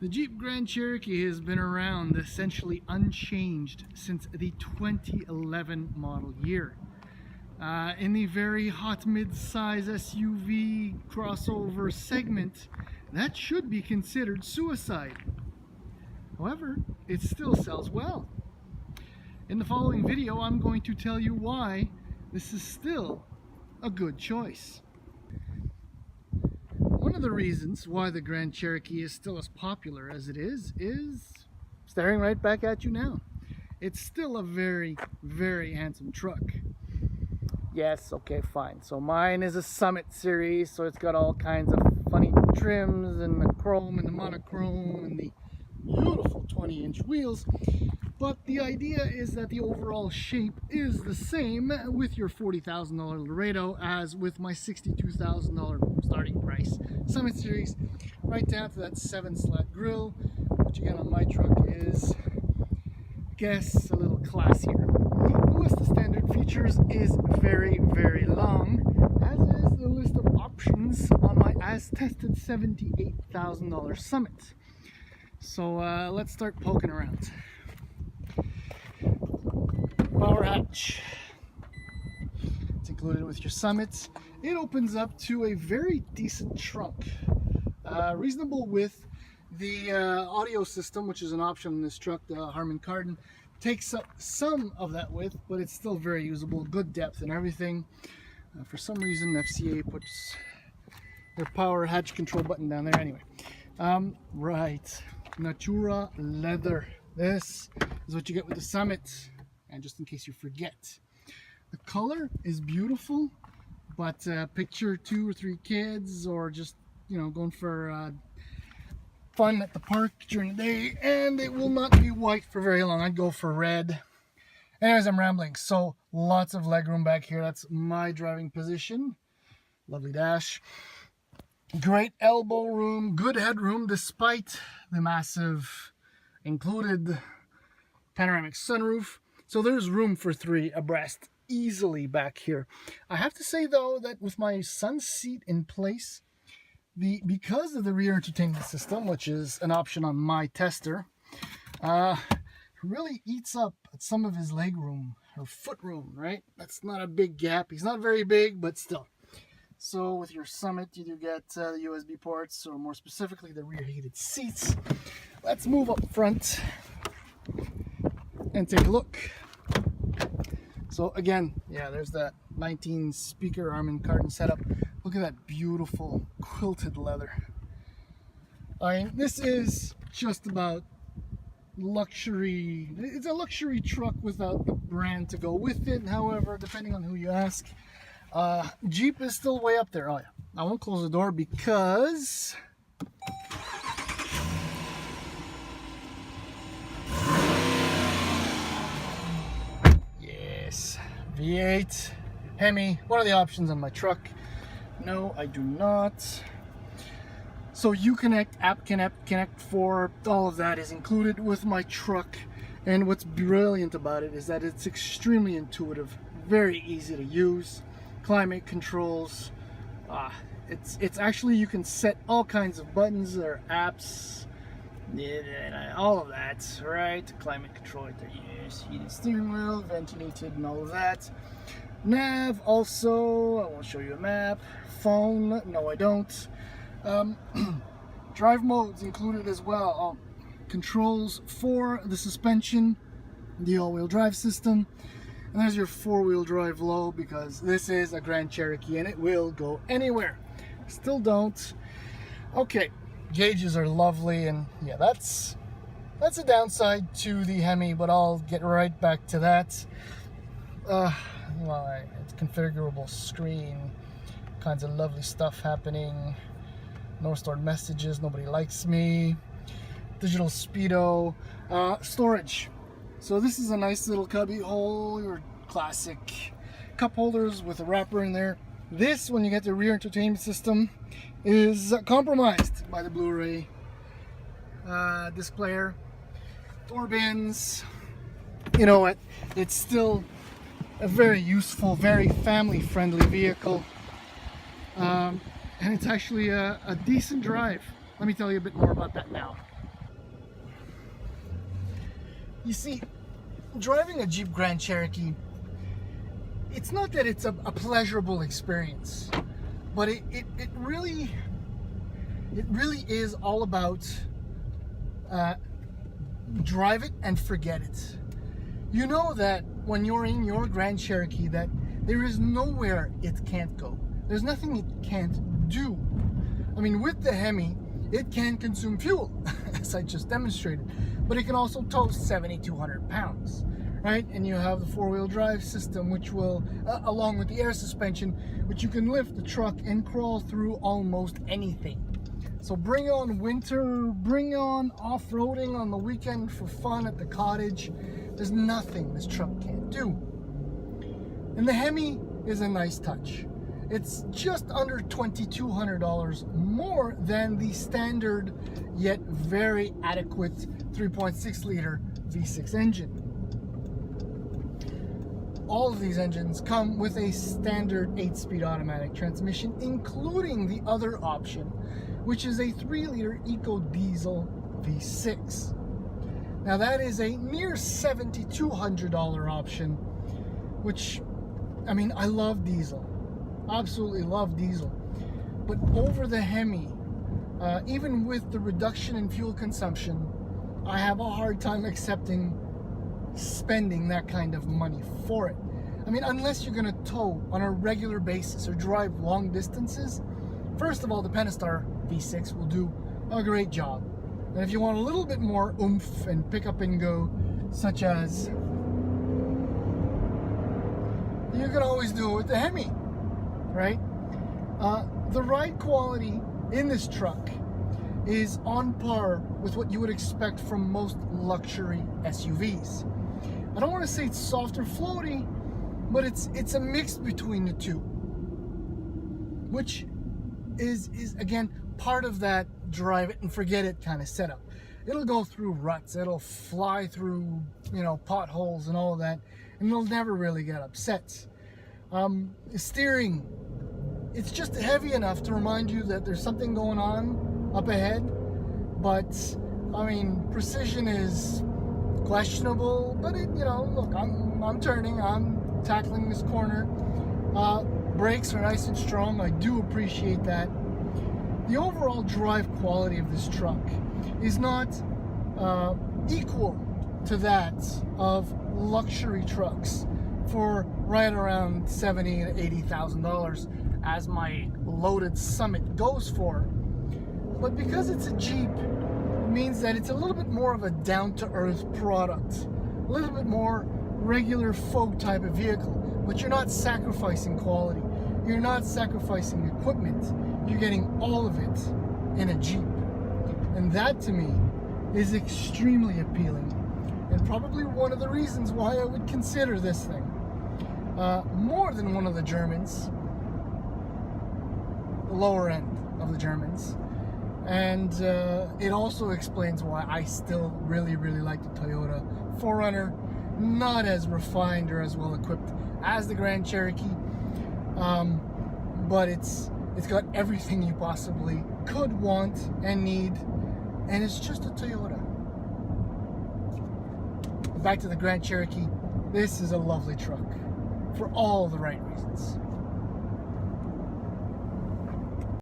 The Jeep Grand Cherokee has been around essentially unchanged since the 2011 model year. In the very hot mid-size SUV crossover segment, that should be considered suicide. However, it still sells well. In the following video, I'm going to tell you why this is still a good choice. One of the reasons why the Grand Cherokee is still as popular as it is staring right back at you now. It's still a very, very handsome truck. Yes, okay, fine. So mine is a Summit series, so it's got all kinds of funny trims and the chrome and the monochrome and the beautiful 20-inch wheels. But the idea is that the overall shape is the same with your $40,000 Laredo as with my $62,000 starting price Summit Series, right down to that 7-slat grille, which again on my truck is, I guess, a little classier. The list of standard features is very, very long, as is the list of options on my as-tested $78,000 Summit. So let's start poking around. Power hatch. It's included with your Summit. It opens up to a very decent trunk. Reasonable width. The audio system, which is an option in this truck, the Harman Kardon, takes up some of that width, but it's still very usable. Good depth and everything. For some reason, FCA puts their power hatch control button down there. Anyway, right. Natura leather. This is what you get with the Summit. And just in case you forget, the color is beautiful, but picture 2 or 3 kids, or just, you know, going for fun at the park during the day, and it will not be white for very long. I'd go for red. Anyways, I'm rambling. So lots of legroom back here. That's my driving position. Lovely dash. Great elbow room, good headroom, despite the massive included panoramic sunroof. So there's room for 3 abreast easily back here. I have to say though that with my son's seat in place, because of the rear entertainment system, which is an option on my tester, really eats up at some of his leg room or foot room, right? That's not a big gap. He's not very big, but still. So with your Summit, you do get the USB ports, or more specifically, the rear heated seats. Let's move up front and take a look. So again, yeah, there's that 19 speaker Harman Kardon setup. Look at that beautiful quilted leather. I mean, this is just about luxury. It's a luxury truck without the brand to go with it. However, depending on who you ask, Jeep is still way up there. Oh yeah, I won't close the door because V8, Hemi. What are the options on my truck? No, I do not. So Uconnect, App Connect 4, all of that is included with my truck. And what's brilliant about it is that it's extremely intuitive, very easy to use. Climate controls. It's actually, you can set all kinds of buttons or apps. All of that, right? Climate control right there, yes. Heated steering wheel, ventilated, and all of that. Nav also, I won't show you a map. Phone, no I don't. Drive modes included as well. Controls for the suspension, the all-wheel drive system, and there's your 4-wheel drive low, because this is a Grand Cherokee and it will go anywhere. Still don't. Okay. Gauges are lovely, and yeah, that's a downside to the Hemi, but I'll get right back to that. Well, it's configurable screen, kinds of lovely stuff happening. No stored messages, nobody likes me. Digital speedo, storage. So this is a nice little cubby hole, your classic cup holders with a wrapper in there. This, when you get the rear entertainment system, is compromised by the Blu-ray disc player. Door bins. You know what? It's still a very useful, very family-friendly vehicle. And it's actually a decent drive. Let me tell you a bit more about that now. You see, driving a Jeep Grand Cherokee, it's not that it's a pleasurable experience, but it really is all about drive it and forget it. You know that when you're in your Grand Cherokee that there is nowhere it can't go. There's nothing it can't do. I mean, with the Hemi, it can consume fuel, as I just demonstrated, but it can also tow 7,200 pounds, right? And you have the four-wheel drive system, which will, along with the air suspension, which you can lift the truck and crawl through almost anything. So bring on winter, bring on off-roading on the weekend for fun at the cottage. There's nothing this truck can't do. And the Hemi is a nice touch. It's just under $2,200 more than the standard yet very adequate 3.6 liter V6 engine. All of these engines come with a standard 8-speed automatic transmission, including the other option, which is a 3-liter Eco Diesel V6. Now that is a near $7,200 option, which, I mean, I love diesel. Absolutely love diesel. But over the Hemi, even with the reduction in fuel consumption, I have a hard time accepting spending that kind of money for it. I mean, unless you're going to tow on a regular basis or drive long distances, first of all, the Pentastar V6 will do a great job. And if you want a little bit more oomph and pick up and go, such as, you can always do it with the Hemi, right? The ride quality in this truck is on par with what you would expect from most luxury SUVs. I don't want to say it's soft or floaty, but it's a mix between the two, which is again part of that drive it and forget it kind of setup. It'll go through ruts, it'll fly through, you know, potholes and all of that, and it'll never really get upset. Steering, it's just heavy enough to remind you that there's something going on up ahead, but I mean, precision is questionable, but it, you know, look, I'm turning, I'm tackling this corner. Brakes are nice and strong. I do appreciate that. The overall drive quality of this truck is not equal to that of luxury trucks for right around $70,000 to $80,000, as my loaded Summit goes for. But because it's a Jeep, it means that it's a little bit more of a down-to-earth product, a little bit more regular folk type of vehicle, but you're not sacrificing quality. You're not sacrificing equipment. You're getting all of it in a Jeep. And that to me is extremely appealing, and probably one of the reasons why I would consider this thing. More than one of the Germans, the lower end of the Germans. And it also explains why I still really like the Toyota 4Runner. Not as refined or as well equipped as the Grand Cherokee, but it's got everything you possibly could want and need, and it's just a Toyota. Back to the Grand Cherokee, this is a lovely truck for all the right reasons.